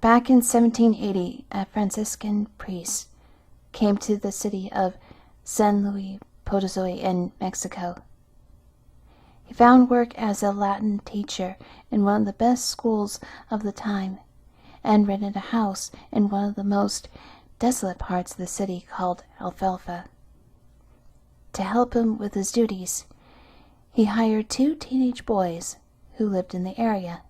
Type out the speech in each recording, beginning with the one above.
Back in 1780, a Franciscan priest came to the city of San Luis Potosí in Mexico. He found work as a Latin teacher in one of the best schools of the time, and rented a house in one of the most desolate parts of the city called Alfalfa. To help him with his duties, he hired 2 teenage boys who lived in the area.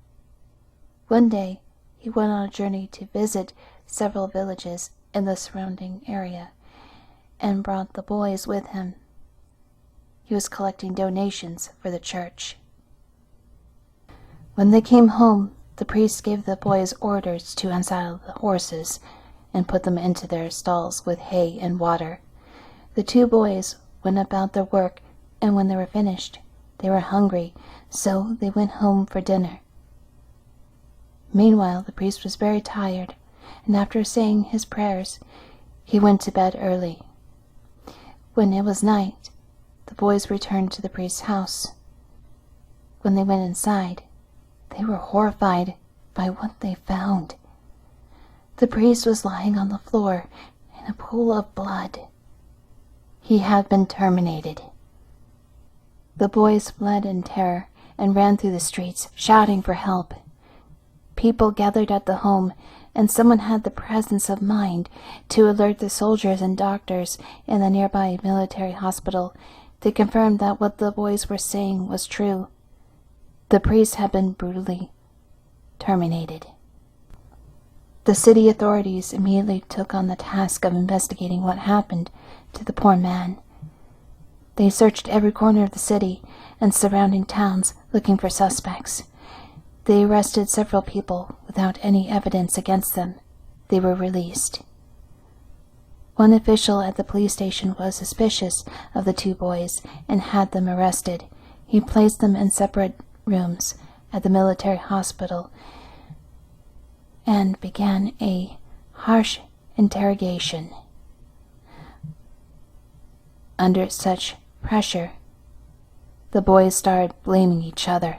One day, he went on a journey to visit several villages in the surrounding area and brought the boys with him. He was collecting donations for the church. When they came home, the priest gave the boys orders to unsaddle the horses and put them into their stalls with hay and water. The 2 boys went about their work, and when they were finished, they were hungry, so they went home for dinner. Meanwhile, the priest was very tired, and after saying his prayers, he went to bed early. When it was night, the boys returned to the priest's house. When they went inside, they were horrified by what they found. The priest was lying on the floor in a pool of blood. He had been terminated. The boys fled in terror and ran through the streets, shouting for help. People gathered at the home, and someone had the presence of mind to alert the soldiers and doctors in the nearby military hospital. They confirmed that what the boys were saying was true. The priest had been brutally terminated. The city authorities immediately took on the task of investigating what happened to the poor man. They searched every corner of the city and surrounding towns looking for suspects. They arrested several people without any evidence against them. They were released. One official at the police station was suspicious of the 2 boys and had them arrested. He placed them in separate rooms at the military hospital and began a harsh interrogation. Under such pressure, the boys started blaming each other.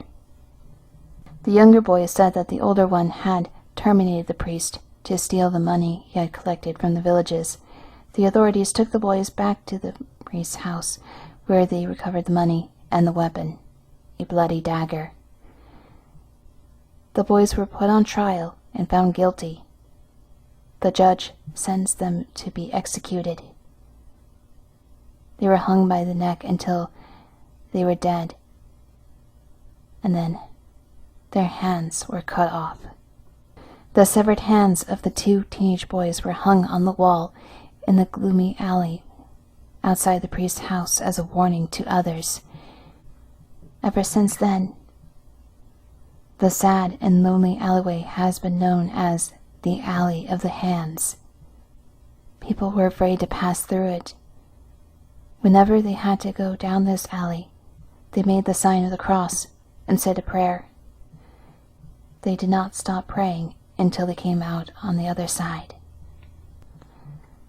The younger boy said that the older one had terminated the priest to steal the money he had collected from the villages. The authorities took the boys back to the priest's house, where they recovered the money and the weapon, a bloody dagger. The boys were put on trial and found guilty. The judge sentenced them to be executed. They were hung by the neck until they were dead, and then their hands were cut off. The severed hands of the 2 teenage boys were hung on the wall in the gloomy alley outside the priest's house as a warning to others. Ever since then, the sad and lonely alleyway has been known as the Alley of the Hands. People were afraid to pass through it. Whenever they had to go down this alley, they made the sign of the cross and said a prayer. They did not stop praying until they came out on the other side.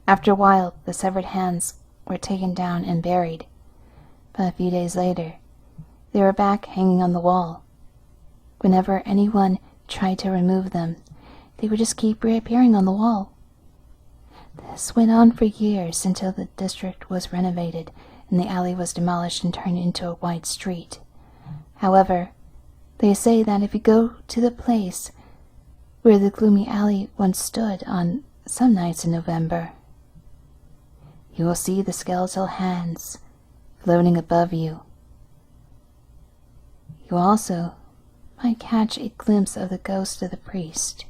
After a while, the severed hands were taken down and buried, but a few days later, they were back hanging on the wall. Whenever anyone tried to remove them, they would just keep reappearing on the wall. This went on for years until the district was renovated and the alley was demolished and turned into a wide street. However, they say that if you go to the place where the gloomy alley once stood on some nights in November, you will see the skeletal hands floating above you. You also might catch a glimpse of the ghost of the priest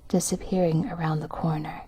disappearing around the corner.